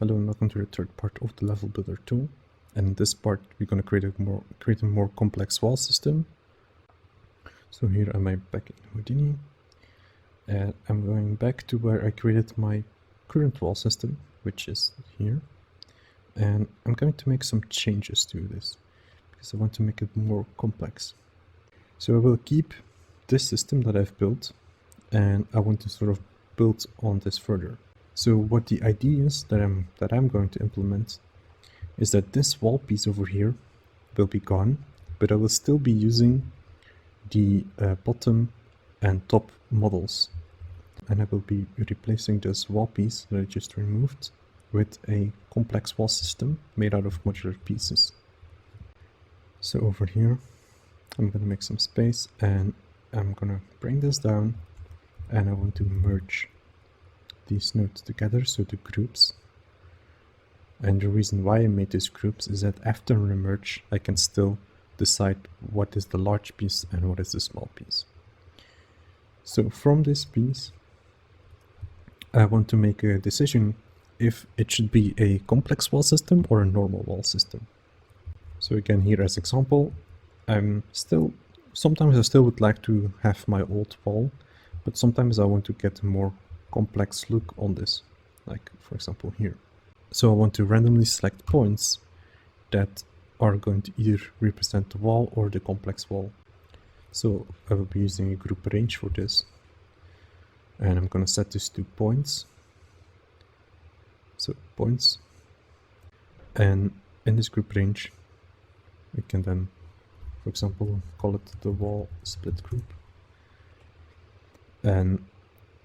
Hello and welcome to the third part of the Level Builder tool. And in this part we're going to create a more complex wall system. So here am I back in Houdini, and I'm going back to where I created my current wall system, which is here. And I'm going to make some changes to this because I want to make it more complex. So I will keep this system that I've built, and I want to sort of build on this further. So what the idea is that I'm going to implement is that this wall piece over here will be gone, but I will still be using the bottom and top models, and I will be replacing this wall piece that I just removed with a complex wall system made out of modular pieces. So over here I'm going to make some space, and I'm going to bring this down, and I want to merge these nodes together, so the groups. And the reason why I made these groups is that after a merge I can still decide what is the large piece and what is the small piece. So from this piece I want to make a decision if it should be a complex wall system or a normal wall system. So again, here as example, sometimes I still would like to have my old wall, but sometimes I want to get a more complex look on this, like for example here. So I want to randomly select points that are going to either represent the wall or the complex wall. So I will be using a group range for this, and I'm going to set this to points. So points, and in this group range we can then, for example, call it the wall split group. And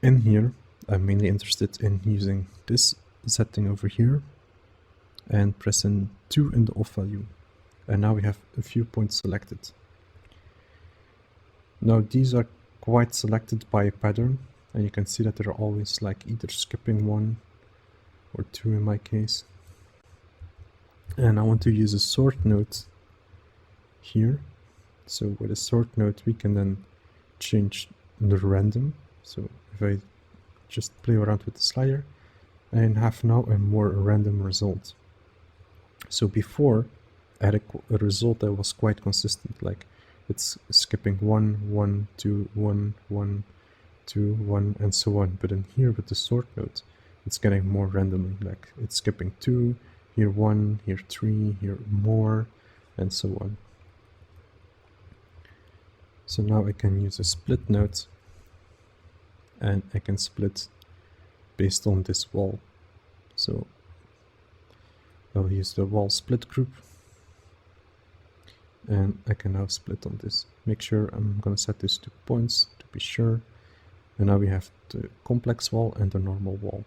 in here I'm mainly interested in using this setting over here and pressing 2 in the off value. And now we have a few points selected. Now these are quite selected by a pattern, and you can see that they're always like either skipping 1 or 2 in my case. And I want to use a sort node here. So with a sort node we can then change the random. So if I just play around with the slider and have now a more random result. So before I had a result that was quite consistent, like it's skipping 1, 1, 2, 1, 1, 2, 1, and so on. But in here with the sort node, it's getting more randomly, like it's skipping 2, here 1, here 3, here more, and so on. So now I can use a split node, and I can split based on this wall. So I'll use the wall split group, and I can now split on this. Make sure I'm going to set this to points to be sure. And now we have the complex wall and the normal wall.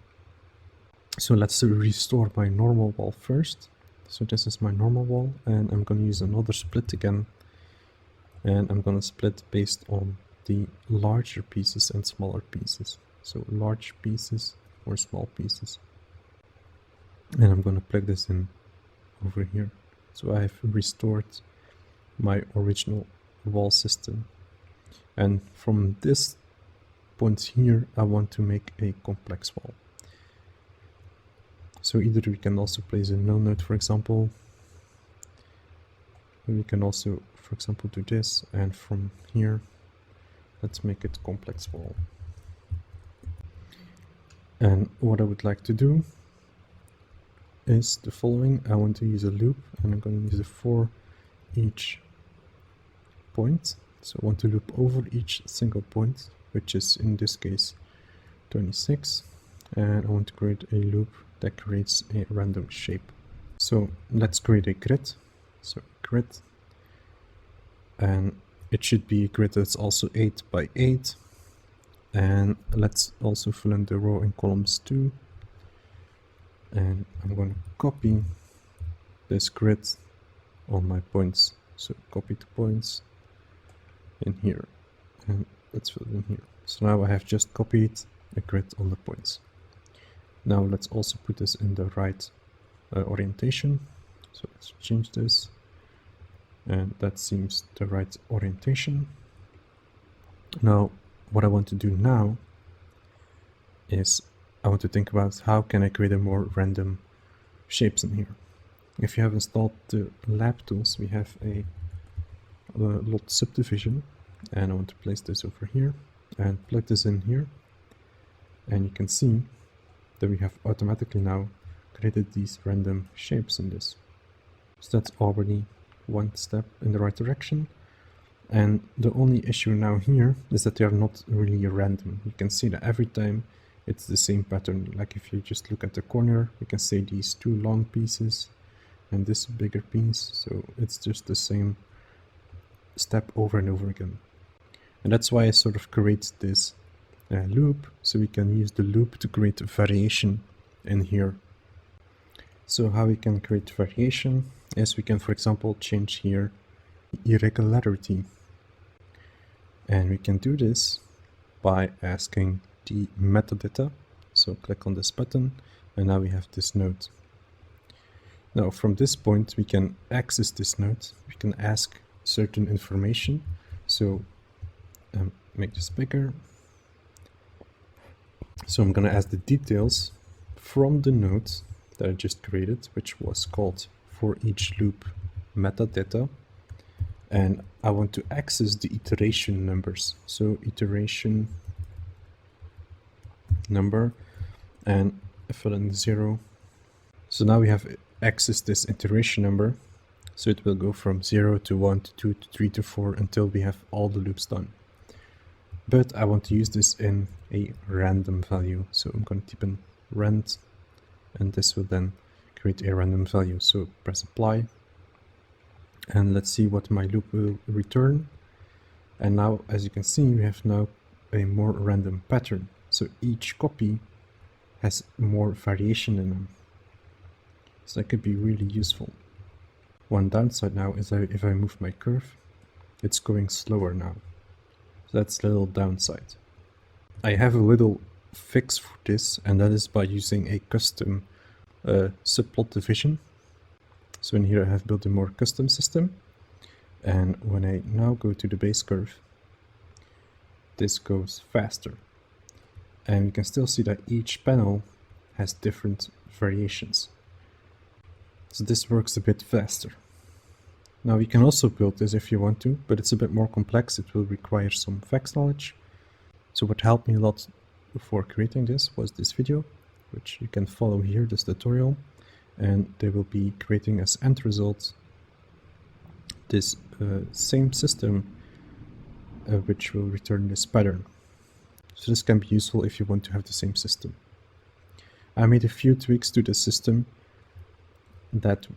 So let's restore my normal wall first. So this is my normal wall, and I'm going to use another split again, and I'm going to split based on the larger pieces and smaller pieces. So large pieces or small pieces. And I'm going to plug this in over here. So I've restored my original wall system. And from this point here, I want to make a complex wall. So either we can also place a null node, for example. We can also, for example, do this, and from here let's make it complex wall. And what I would like to do is the following. I want to use a loop, and I'm going to use it for each point. So I want to loop over each single point, which is in this case 26, and I want to create a loop that creates a random shape. So let's create a grid. So grid, and it should be a grid that's also 8 by 8, and let's also fill in the row and columns too. And I'm going to copy this grid on my points. So copy the points in here, and let's fill it in here. So now I have just copied a grid on the points. Now let's also put this in the right orientation. So let's change this, and that seems the right orientation. Now what I want to do now is I want to think about how can I create a more random shapes in here. If you have installed the lab tools, we have a lot subdivision, and I want to place this over here and plug this in here, and you can see that we have automatically now created these random shapes in this. So that's already one step in the right direction. And the only issue now here is that they are not really random. You can see that every time it's the same pattern. Like if you just look at the corner, you can see these two long pieces and this bigger piece. So it's just the same step over and over again. And that's why I sort of create this loop, so we can use the loop to create variation in here. So how we can create variation is we can, for example, change here irregularity. And we can do this by asking the metadata. So click on this button, and now we have this node. Now from this point we can access this node. We can ask certain information. So make this bigger. So I'm going to ask the details from the node that I just created, which was called for each loop metadata. And I want to access the iteration numbers. So iteration number, and I fill in 0. So now we have accessed this iteration number. So it will go from 0 to 1 to 2 to 3 to 4 until we have all the loops done. But I want to use this in a random value. So I'm going to type in rand, and this will then create a random value. So press apply. And let's see what my loop will return. And now, as you can see, we have now a more random pattern. So each copy has more variation in them. So that could be really useful. One downside now is that if I move my curve, it's going slower now. So that's a little downside. I have a little fix for this, and that is by using a custom subplot division. So in here I have built a more custom system, and when I now go to the base curve, this goes faster. And you can still see that each panel has different variations. So this works a bit faster. Now you can also build this if you want to, but it's a bit more complex. It will require some facts knowledge. So what helped me a lot before creating this was this video, which you can follow here, this tutorial. And they will be creating as end result this same system which will return this pattern. So this can be useful if you want to have the same system. I made a few tweaks to the system that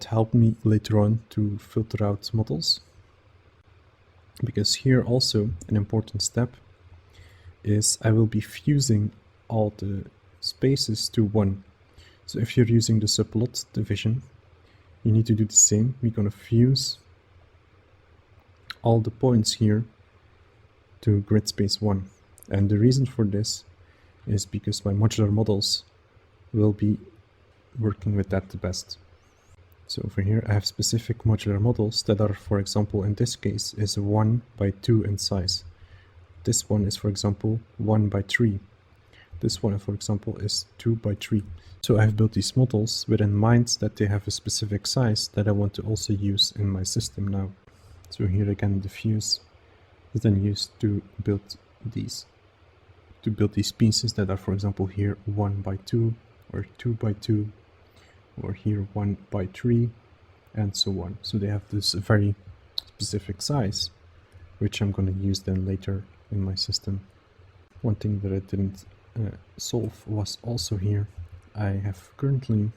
helped me later on to filter out models, because here also an important step is I will be fusing all the spaces to one. So if you're using the subplot division, you need to do the same. We're going to fuse all the points here to grid space 1. And the reason for this is because my modular models will be working with that the best. So over here I have specific modular models that are, for example, in this case is 1 by 2 in size. This one is, for example, 1 by 3. This one, for example, is 2 by 3. So I've built these models with in mind that they have a specific size that I want to also use in my system now. So here again, the fuse is then used to build these pieces that are, for example, here 1 by 2 or 2 by 2, or here 1 by 3, and so on. So they have this very specific size, which I'm going to use then later in my system. One thing that I didn't solve was also here. I have currently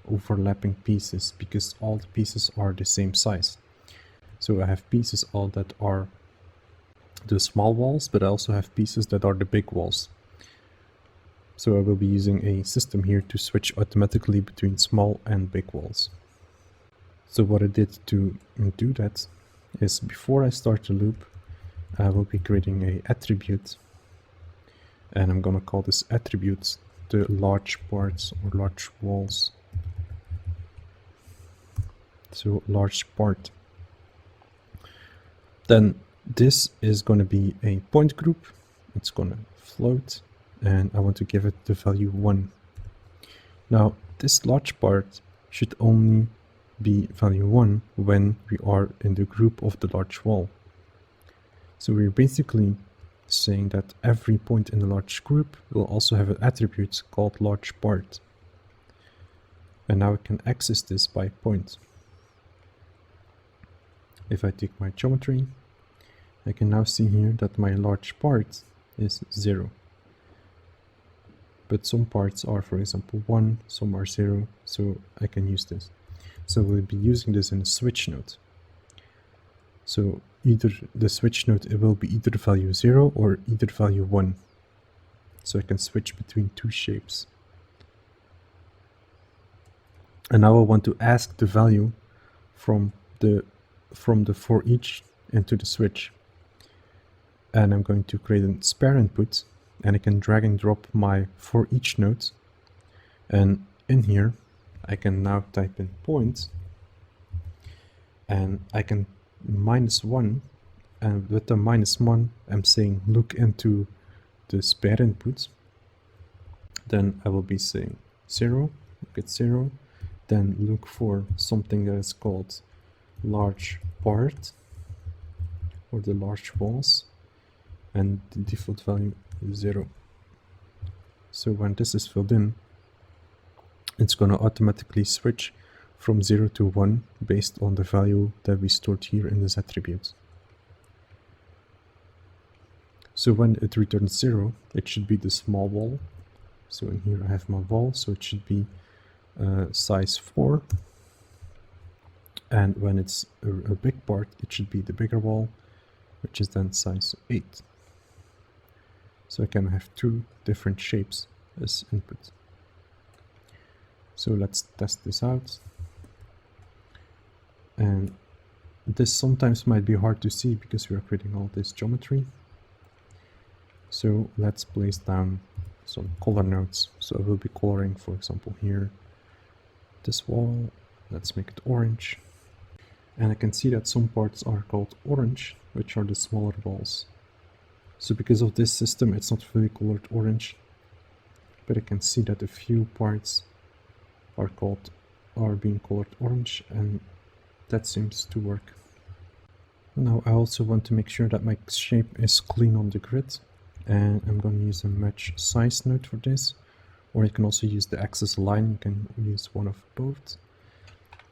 overlapping pieces because all the pieces are the same size. So I have pieces all that are the small walls, but I also have pieces that are the big walls. So I will be using a system here to switch automatically between small and big walls. So what I did to do that is, before I start the loop, I will be creating an attribute, and I'm going to call this attribute the large parts or large walls. So large part. Then this is going to be a point group. It's going to float, and I want to give it the value 1. Now this large part should only be value 1 when we are in the group of the large wall. So we're basically saying that every point in the large group will also have an attribute called large part. And now I can access this by point. If I take my geometry, I can now see here that my large part is 0. But some parts are, for example, 1, some are 0, so I can use this. So we'll be using this in a switch node. So either the switch node, it will be either value 0 or either value 1. So I can switch between two shapes. And now I want to ask the value from the for each into the switch. And I'm going to create a spare input, and I can drag and drop my for each node. And in here, I can now type in point, and I can -1, and with the -1, I'm saying look into the spare input. Then I will be saying 0, look at 0, then look for something that is called large part, or the large walls, and the default value is 0. So when this is filled in, it's going to automatically switch from 0 to 1 based on the value that we stored here in this attribute. So when it returns 0, it should be the small wall. So in here I have my wall, so it should be size 4. And when it's a big part, it should be the bigger wall, which is then size 8. So I can have two different shapes as input. So let's test this out. And this sometimes might be hard to see because we are creating all this geometry. So let's place down some color nodes. So I will be coloring, for example, here, this wall. Let's make it orange. And I can see that some parts are called orange, which are the smaller walls. So because of this system, it's not fully colored orange, but I can see that a few parts are being colored orange, and that seems to work. Now I also want to make sure that my shape is clean on the grid, and I'm going to use a match size node for this, or you can also use the axis line. You can use one of both.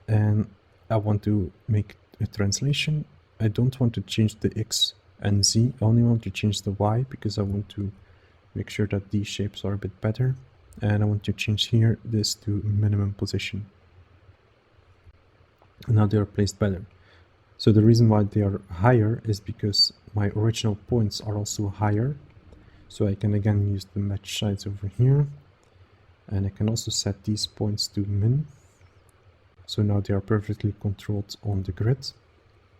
And I want to make a translation. I don't want to change the X and Z, I only want to change the Y because I want to make sure that these shapes are a bit better. And I want to change here this to minimum position. And now they are placed better. So the reason why they are higher is because my original points are also higher. So I can again use the match size over here. And I can also set these points to min. So now they are perfectly controlled on the grid.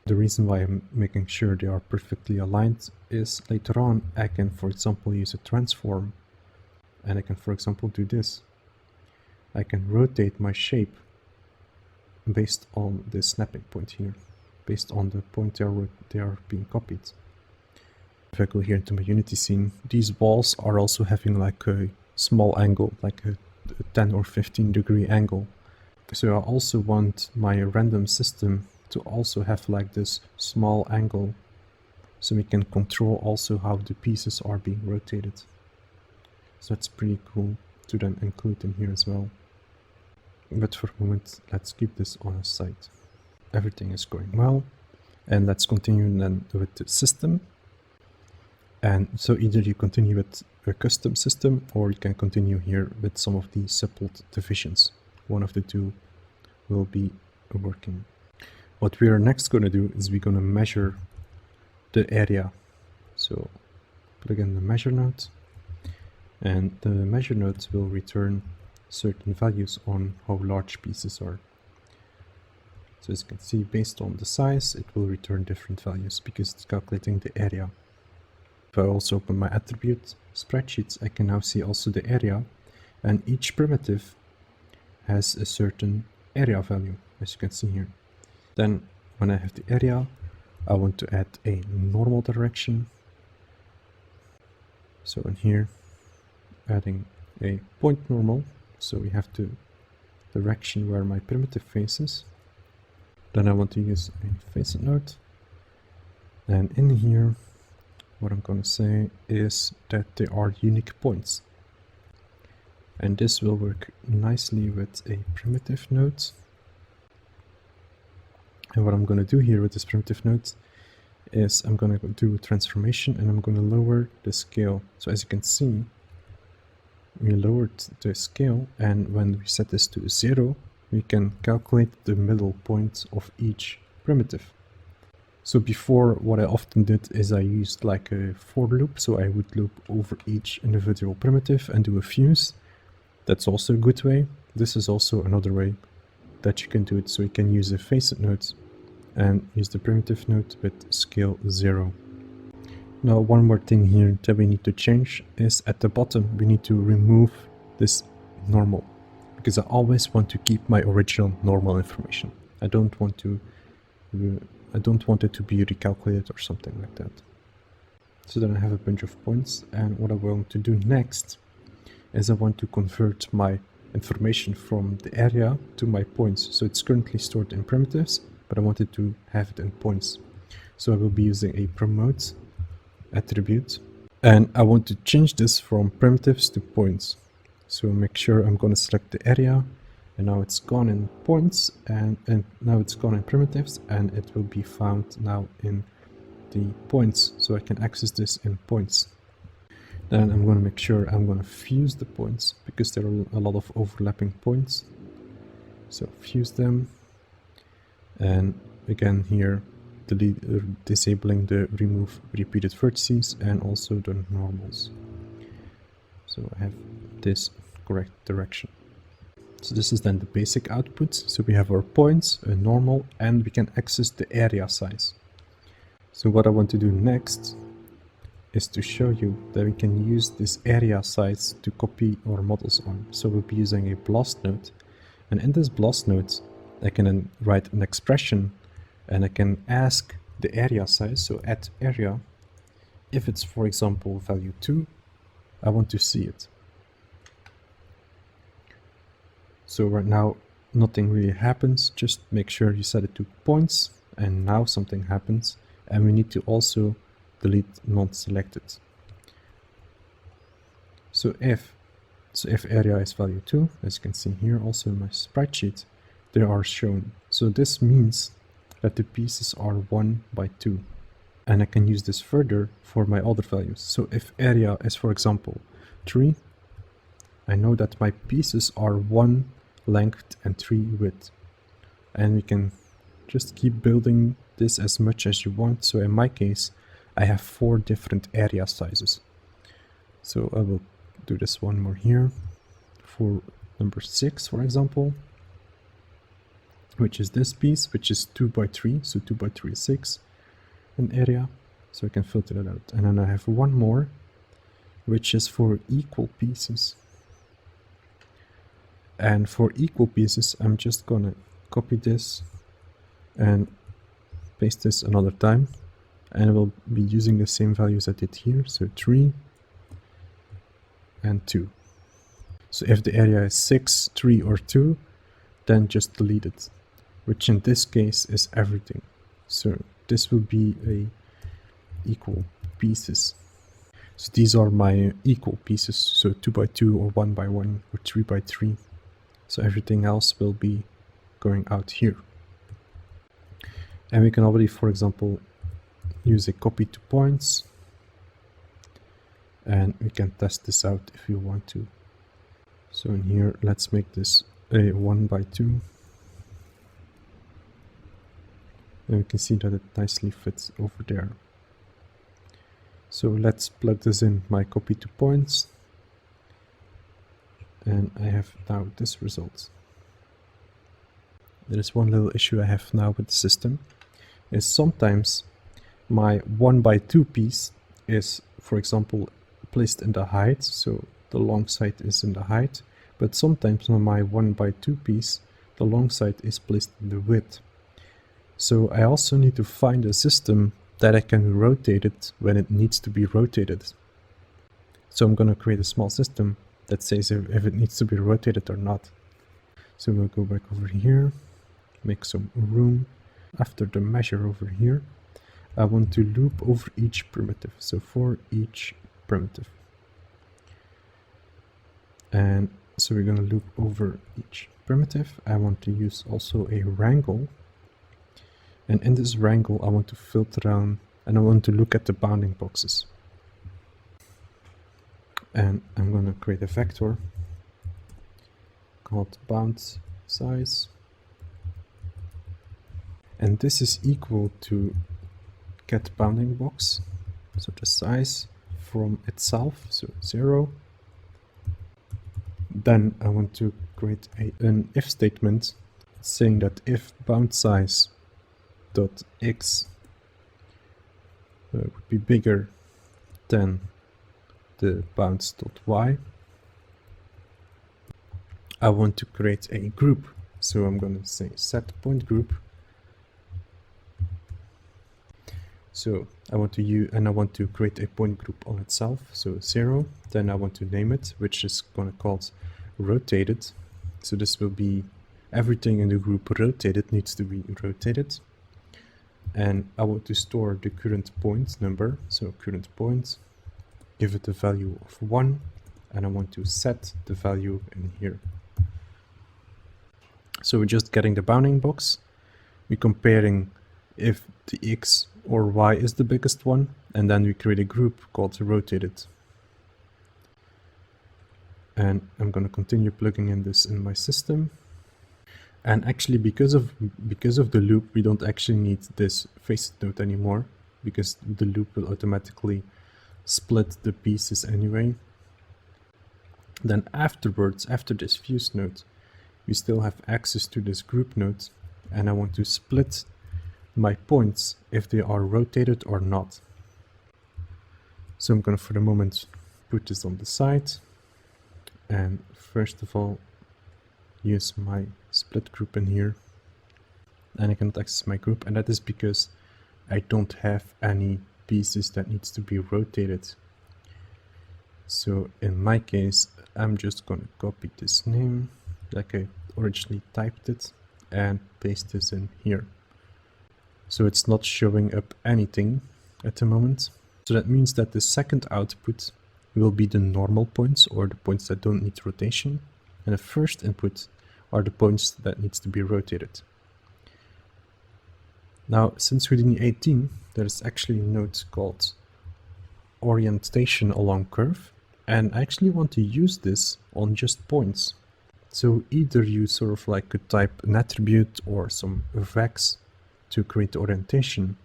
The reason why I'm making sure they are perfectly aligned is later on I can, for example, use a transform, and I can, for example, do this. I can rotate my shape based on the snapping point here, based on the point they are being copied. If I go here into my Unity scene, these walls are also having like a small angle, like a 10 or 15 degree angle. So I also want my random system to also have like this small angle, so we can control also how the pieces are being rotated. So that's pretty cool to then include in here as well. But for the moment, let's keep this on a side. Everything is going well, and let's continue then with the system. And so either you continue with a custom system, or you can continue here with some of the simple divisions. One of the two will be working. What we are next going to do is we're going to measure the area. So plug in the measure node, and the measure node will return certain values on how large pieces are. So as you can see, based on the size, it will return different values because it's calculating the area. If I also open my attribute spreadsheets, I can now see also the area, and each primitive has a certain area value, as you can see here. Then when I have the area, I want to add a normal direction. So in here, adding a point normal. So we have to direction where my primitive faces. Then I want to use a facet node. And in here, what I'm going to say is that they are unique points. And this will work nicely with a primitive node. And what I'm going to do here with this primitive node is I'm going to do a transformation and I'm going to lower the scale. So as you can see, we lowered the scale, and when we set this to 0, we can calculate the middle point of each primitive. So before, what I often did is I used like a for loop, so I would loop over each individual primitive and do a fuse. That's also a good way. This is also another way that you can do it. So you can use a facet node and use the primitive node with scale 0. Now one more thing here that we need to change is at the bottom we need to remove this normal, because I always want to keep my original normal information. I don't want it to be recalculated or something like that. So then I have a bunch of points, and what I want to do next is I want to convert my information from the area to my points. So it's currently stored in primitives, but I wanted to have it in points. So I will be using a promote attribute, and I want to change this from primitives to points. So make sure I'm going to select the area, and now it's gone in points, and now it's gone in primitives, and it will be found now in the points, so I can access this in points. Then I'm going to make sure I'm going to fuse the points, because there are a lot of overlapping points. So fuse them, and again here disabling the remove repeated vertices and also the normals. So I have this correct direction. So this is then the basic output. So we have our points, a normal, and we can access the area size. So what I want to do next is to show you that we can use this area size to copy our models on. So we'll be using a BLAST node, and in this BLAST node I can then write an expression, and I can ask the area size, so at area, if it's for example value 2, I want to see it. So right now nothing really happens, just make sure you set it to points, and now something happens, and we need to also delete non-selected. So if area is value 2, as you can see here also in my spreadsheet, they are shown. So this means that the pieces are 1 by 2. And I can use this further for my other values. So if area is for example 3, I know that my pieces are 1 length and 3 width. And we can just keep building this as much as you want. So in my case, I have 4 different area sizes. So I will do this one more here for number 6, for example, which is this piece, which is 2 by 3, so 2 by 3 is 6 an area, so I can filter that out. And then I have one more, which is for equal pieces. And for equal pieces, I'm just gonna copy this and paste this another time, and I will be using the same values I did here, so 3 and 2. So if the area is 6, 3 or 2, then just delete it, which in this case is everything. So this will be a equal pieces. So these are my equal pieces, so 2 by 2 or 1 by 1 or 3 by 3. So everything else will be going out here. And we can already, for example, use a copy to points, and we can test this out if you want to. So in here, let's make this a 1 by 2. And we can see that it nicely fits over there. So let's plug this in my copy to points. And I have now this result. There is one little issue I have now with the system, is sometimes my 1 by 2 piece is, for example, placed in the height, so the long side is in the height, but sometimes on my 1 by 2 piece, the long side is placed in the width. So I also need to find a system that I can rotate it when it needs to be rotated. So I'm going to create a small system that says if it needs to be rotated or not. So we'll go back over here, make some room. After the measure over here, I want to loop over each primitive. So for each primitive. And so we're going to loop over each primitive. I want to use also a wrangle. And in this wrangle, I want to filter down and I want to look at the bounding boxes. And I'm going to create a vector called bound size. And this is equal to get bounding box. So the size from itself, so 0. Then I want to create an if statement saying that if bound size dot x would be bigger than the bounds dot y, I want to create a group. So I'm going to say set point group. So I want to use, and I want to create a point group on itself, so 0. Then I want to name it, which is going to call rotated. So this will be everything in the group rotated needs to be rotated. And I want to store the current point number, so current point, give it a value of 1, and I want to set the value in here. So we're just getting the bounding box. We're comparing if the x or y is the biggest one, and then we create a group called rotated. And I'm going to continue plugging in this in my system. And actually, because of the loop, we don't actually need this facet node anymore, because the loop will automatically split the pieces anyway. Then afterwards, after this fuse node, we still have access to this group node, and I want to split my points if they are rotated or not. So I'm going to, for the moment, put this on the side, and first of all use my split group in here, and I cannot access my group, and that is because I don't have any pieces that needs to be rotated. So in my case, I'm just going to copy this name like I originally typed it and paste this in here. So it's not showing up anything at the moment. So that means that the second output will be the normal points, or the points that don't need rotation. And the first input are the points that needs to be rotated. Now, since Houdini 18, there's actually a node called orientation along curve. And I actually want to use this on just points. So either you sort of like could type an attribute or some vex to create the orientation.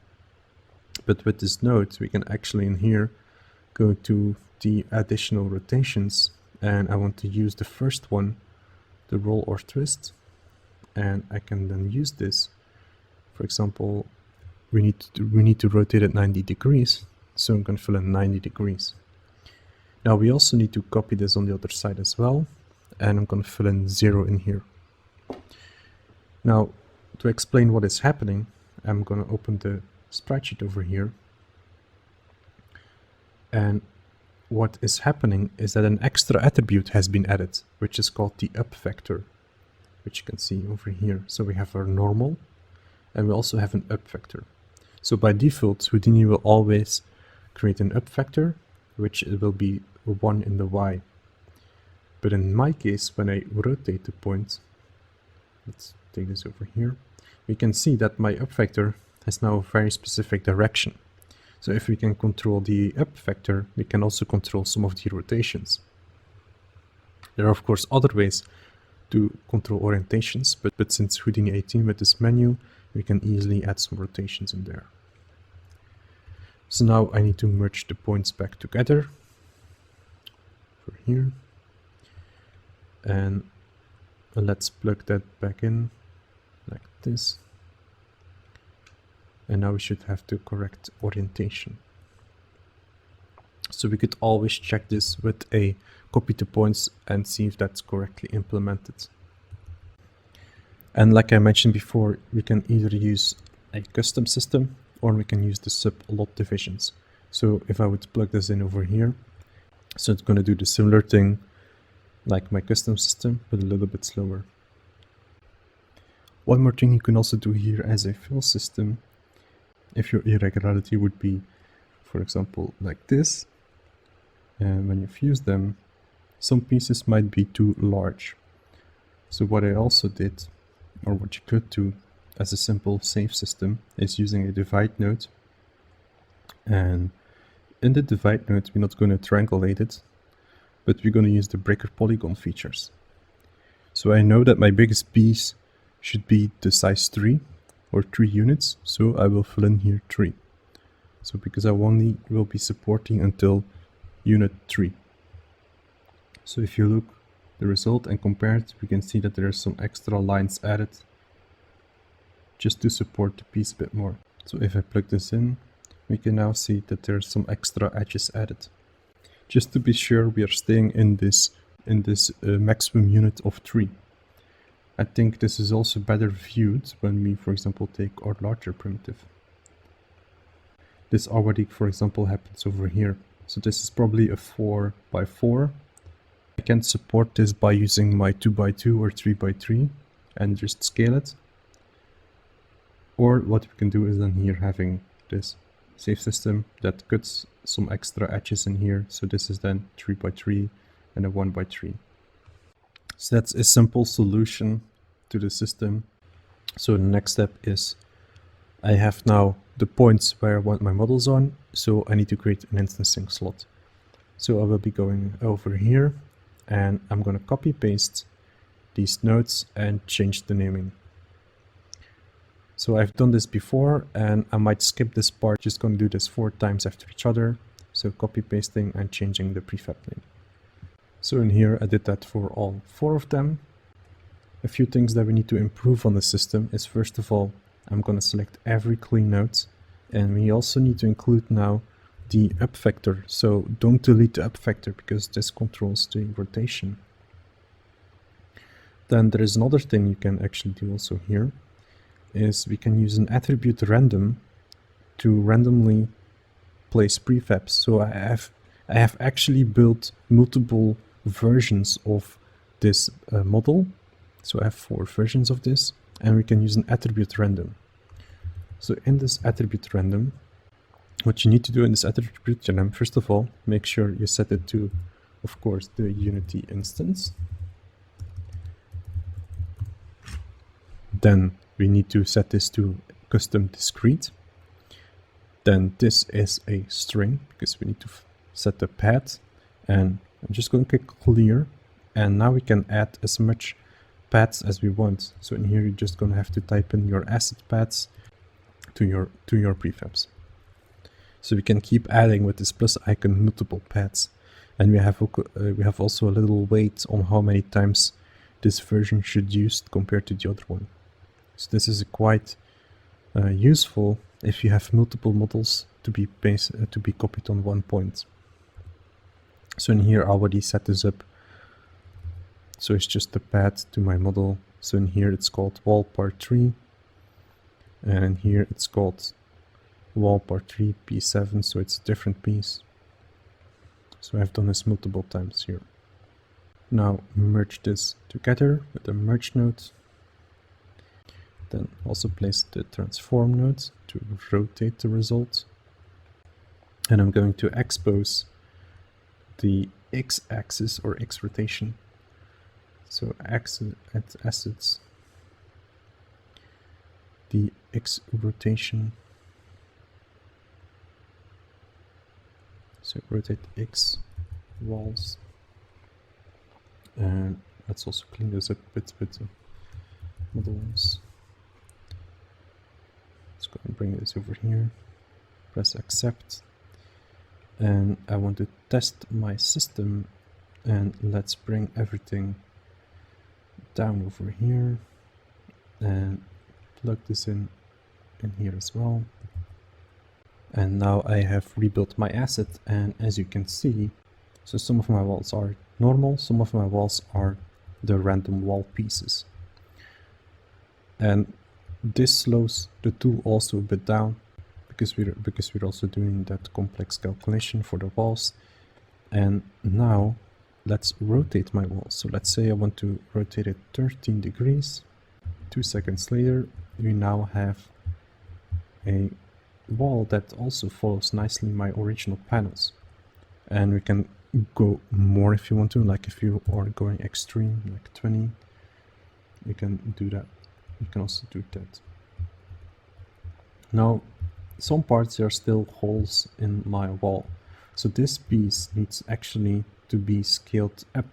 But with this node, we can actually in here go to the additional rotations, and I want to use the first one, the roll or twist, and I can then use this. For example, we need to rotate it 90 degrees, so I'm going to fill in 90 degrees. Now we also need to copy this on the other side as well, and I'm going to fill in 0 in here. Now, to explain what is happening, I'm going to open the spreadsheet over here. And what is happening is that an extra attribute has been added, which is called the up vector, which you can see over here. So we have our normal, and we also have an up vector. So by default, Houdini will always create an up vector, which it will be 1 in the y. But in my case, when I rotate the point, let's take this over here, we can see that my up vector has now a very specific direction. So if we can control the up vector, we can also control some of the rotations. There are of course other ways to control orientations, but since Houdini 18 with this menu, we can easily add some rotations in there. So now I need to merge the points back together for here. And let's plug that back in like this. And now we should have the correct orientation. So we could always check this with a copy to points and see if that's correctly implemented. And like I mentioned before, we can either use a custom system or we can use the sub-lot divisions. So if I would plug this in over here, so it's going to do the similar thing like my custom system, but a little bit slower. One more thing you can also do here as a fill system, if your irregularity would be, for example, like this, and when you fuse them, some pieces might be too large. So what I also did, or what you could do as a simple save system, is using a divide node. And in the divide node, we're not going to triangulate it, but we're going to use the breaker polygon features. So I know that my biggest piece should be the size 3 or 3 units, so I will fill in here 3. So because I only will be supporting until unit 3. So if you look the result and compare it, we can see that there are some extra lines added just to support the piece a bit more. So if I plug this in, we can now see that there are some extra edges added. Just to be sure we are staying in this maximum unit of 3. I think this is also better viewed when we, for example, take our larger primitive. This already, for example, happens over here. So this is probably a 4x4. I can support this by using my 2x2 or 3x3 and just scale it. Or what we can do is then here having this save system that cuts some extra edges in here. So this is then 3x3 and a 1x3. So that's a simple solution to the system. So the next step is I have now the points where I want my models on, so I need to create an instancing slot. So I will be going over here and I'm going to copy paste these nodes and change the naming. So I've done this before and I might skip this part, just going to do this 4 times after each other. So copy pasting and changing the prefab name. So in here I did that for all 4 of them. A few things that we need to improve on the system is, first of all, I'm going to select every clean node, and we also need to include now the up vector. So don't delete the up vector because this controls the rotation. Then there is another thing you can actually do also here, is we can use an attribute random to randomly place prefabs. So I have actually built multiple versions of this model. So I have 4 versions of this, and we can use an attribute random. So in this attribute random, what you need to do in this attribute random, first of all, make sure you set it to, of course, the Unity instance. Then we need to set this to custom discrete. Then this is a string because we need to set the path, and I'm just going to click clear, and now we can add as much paths as we want. So in here you're just going to have to type in your asset paths to your prefabs. So we can keep adding with this plus icon multiple paths, and we have also a little weight on how many times this version should use compared to the other one. So this is quite useful if you have multiple models to be copied on one point. So in here I already set this up. So it's just the path to my model. So in here it's called wall part 3, and here it's called wall part 3 P7, so it's a different piece. So I've done this multiple times here. Now merge this together with the merge node. Then also place the transform node to rotate the result. And I'm going to expose the x-axis or x-rotation. So at assets, the x-rotation. So rotate x walls. And let's also clean this up a bit with the models. Let's go and bring this over here. Press accept. And I want to test my system, and let's bring everything down over here and plug this in here as well. And now I have rebuilt my asset, and as you can see, so some of my walls are normal, some of my walls are the random wall pieces. And this slows the tool also a bit down because we're also doing that complex calculation for the walls. And now let's rotate my walls. So let's say I want to rotate it 13 degrees 2 seconds later, we now have a wall that also follows nicely my original panels. And we can go more if you want to, like if you are going extreme, like 20, you can do that. You can also do that. Now, some parts there are still holes in my wall. So this piece needs actually to be scaled up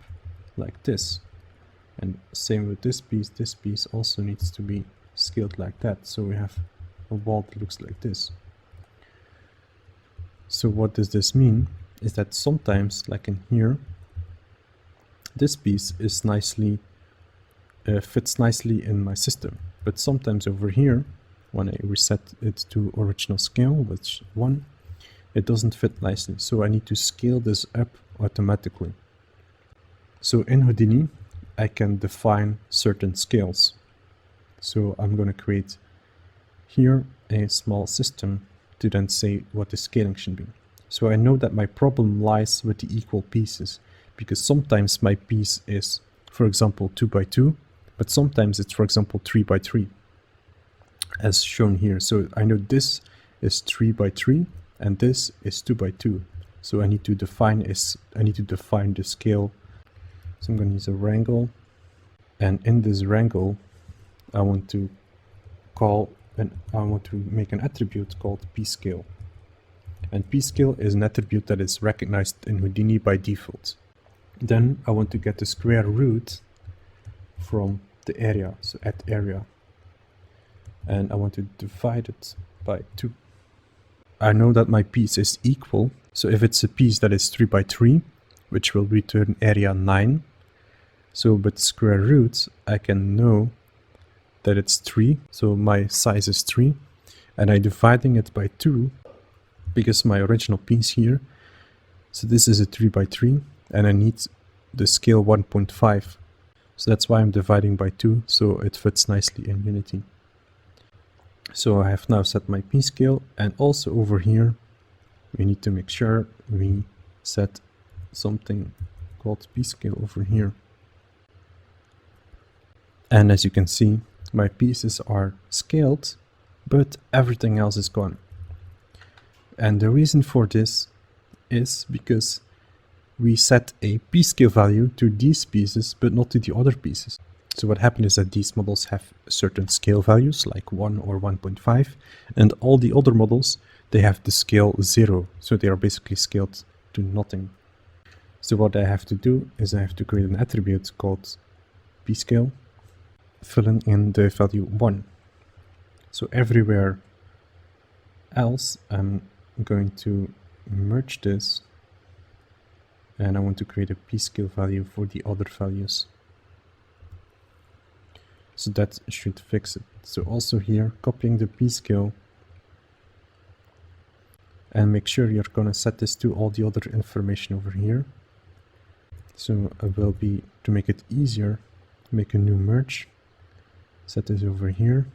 like this. And same with this piece also needs to be scaled like that. So we have a wall that looks like this. So what does this mean? Is that sometimes, like in here, this piece is nicely fits nicely in my system, but sometimes over here, when I reset it to original scale, which 1, it doesn't fit nicely. So I need to scale this up automatically. So in Houdini, I can define certain scales. So I'm going to create here a small system to then say what the scaling should be. So I know that my problem lies with the equal pieces, because sometimes my piece is, for example, 2 by 2, but sometimes it's, for example, 3 by 3, as shown here. So I know this is 3 by 3 and this is 2 by 2. So I need to define the scale. So I'm going to use a wrangle, and in this wrangle, I want to make an attribute called pscale. And pscale is an attribute that is recognized in Houdini by default. Then I want to get the square root from the area, so at area. And I want to divide it by 2. I know that my piece is equal, so if it's a piece that is 3 by 3, which will return area 9, so with square root, I can know that it's 3, so my size is 3, and I'm dividing it by 2, because my original piece here, so this is a 3 by 3, and I need the scale 1.5. So that's why I'm dividing by 2, so it fits nicely in Unity. So I have now set my pscale, and also over here, we need to make sure we set something called pscale over here. And as you can see, my pieces are scaled, but everything else is gone. And the reason for this is because we set a pscale value to these pieces, but not to the other pieces. So what happened is that these models have certain scale values, like 1 or 1.5, and all the other models, they have the scale 0, so they are basically scaled to nothing. So what I have to do is I have to create an attribute called pscale, filling in the value 1. So everywhere else, I'm going to merge this, and I want to create a pscale value for the other values. So that should fix it. So also here, copying the pscale, and make sure you're gonna set this to all the other information over here. So I will be, to make it easier, make a new merge, set this over here.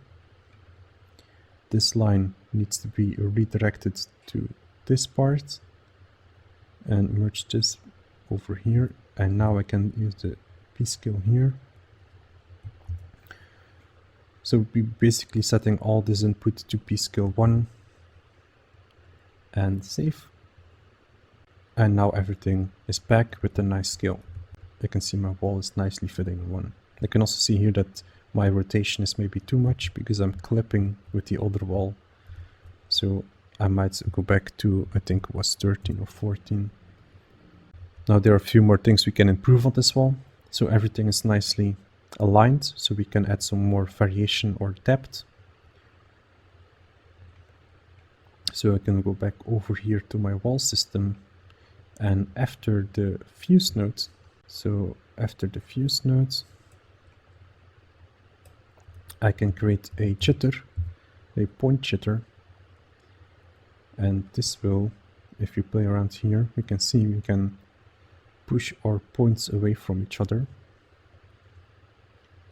This line needs to be redirected to this part, and merge this over here, and now I can use the pscale here. So we're basically setting all this input to pscale 1 and save. And now everything is back with a nice scale. You can see my wall is nicely fitting in 1. I can also see here that my rotation is maybe too much because I'm clipping with the other wall. So I might go back to, I think it was 13 or 14. Now there are a few more things we can improve on this wall. So everything is nicely aligned, so we can add some more variation or depth. So I can go back over here to my wall system, and after the fuse node, I can create a jitter, a point jitter, and this will, if you play around here, we can see we can push our points away from each other.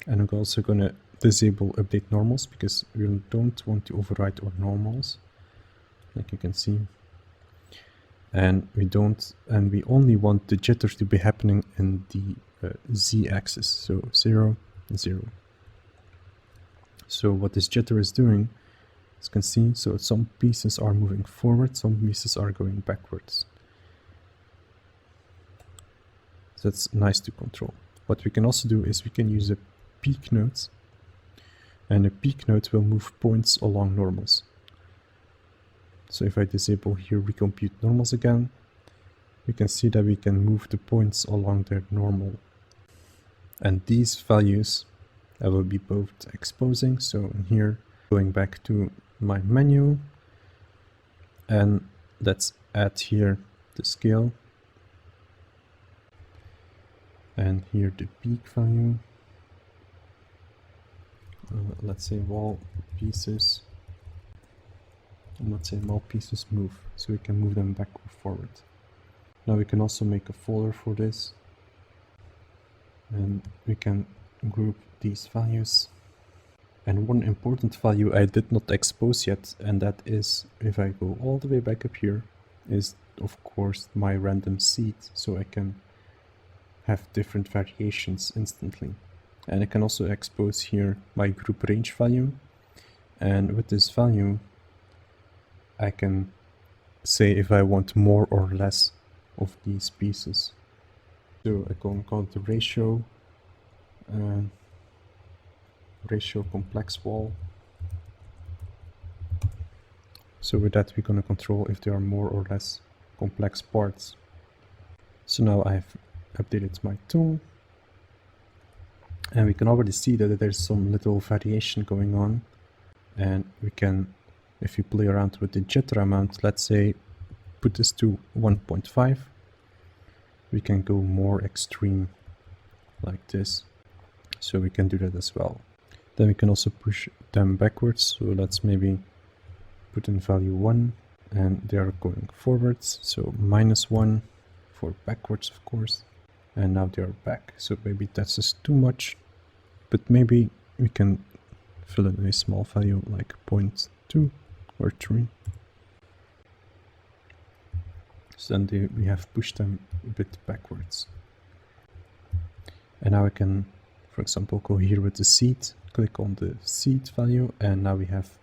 And I'm also going to disable update normals because we don't want to override our normals, like you can see. And we only want the jitter to be happening in the z-axis, so 0, 0. So what this jitter is doing, as you can see, so some pieces are moving forward, some pieces are going backwards. So that's nice to control. What we can also do is we can use a peak node, and a peak node will move points along normals. So if I disable here recompute normals again, we can see that we can move the points along their normal. And these values I will be both exposing. So in here, going back to my menu, and let's add here the scale, and here the peak value. Let's say wall pieces, and let's say wall pieces move, so we can move them back or forward. Now we can also make a folder for this, and we can group these values. And one important value I did not expose yet, and that is, if I go all the way back up here, is of course my random seed, so I can have different variations instantly. And I can also expose here my group range value, and with this value I can say if I want more or less of these pieces. So I can call it the ratio complex wall. So with that we're going to control if there are more or less complex parts. So now I've updated my tool, and we can already see that there's some little variation going on, and we can, if you play around with the jitter amount, let's say put this to 1.5, we can go more extreme like this. So we can do that as well. Then we can also push them backwards, so let's maybe put in value 1, and they are going forwards, so -1 for backwards of course, and now they are back. So maybe that's just too much, but maybe we can fill in a small value like 0.2 or 3. So then we have pushed them a bit backwards. And now I can, for example, go here with the seed, click on the seed value, and now we have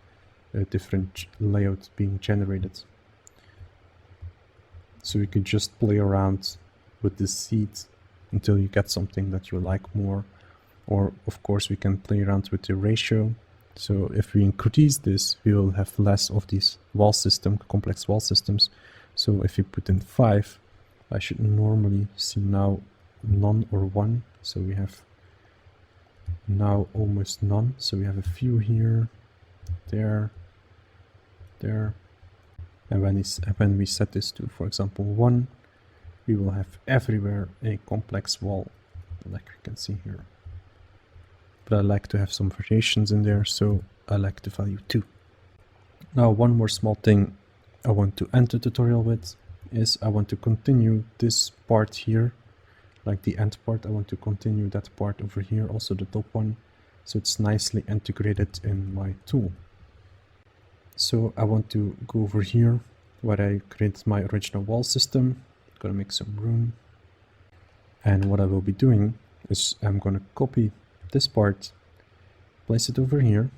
a different layout being generated. So you can just play around with the seed until you get something that you like more. Or of course we can play around with the ratio. So if we increase this, we will have less of these complex wall systems. So if we put in 5, I should normally see now none or 1. So we have now almost none. So we have a few here, there, there. And when we set this to, for example, 1, we will have everywhere a complex wall, like we can see here. But I like to have some variations in there, so I like the value 2. Now one more small thing I want to end the tutorial with is I want to continue this part here, like the end part. I want to continue that part over here, also the top one, so it's nicely integrated in my tool. So I want to go over here where I created my original wall system. Gonna make some room, and what I will be doing is I'm gonna copy this part, place it over here,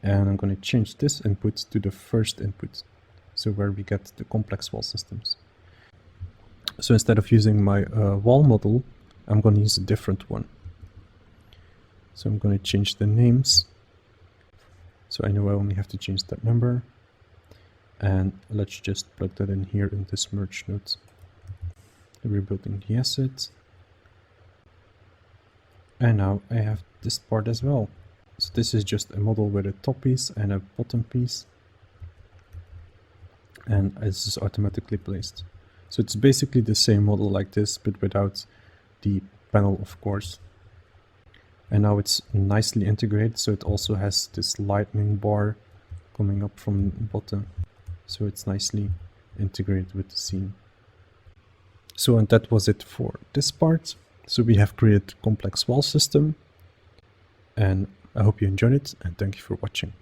and I'm gonna change this input to the first input, so where we get the complex wall systems. So instead of using my wall model, I'm gonna use a different one. So I'm gonna change the names, so I know I only have to change that number, and let's just plug that in here in this merge node. We're building the asset, and now I have this part as well. So this is just a model with a top piece and a bottom piece, and this is automatically placed. So it's basically the same model like this, but without the panel, of course. And now it's nicely integrated, so it also has this lightning bar coming up from the bottom, so it's nicely integrated with the scene. So and that was it for this part. So we have created complex wall system, and I hope you enjoyed it, and thank you for watching.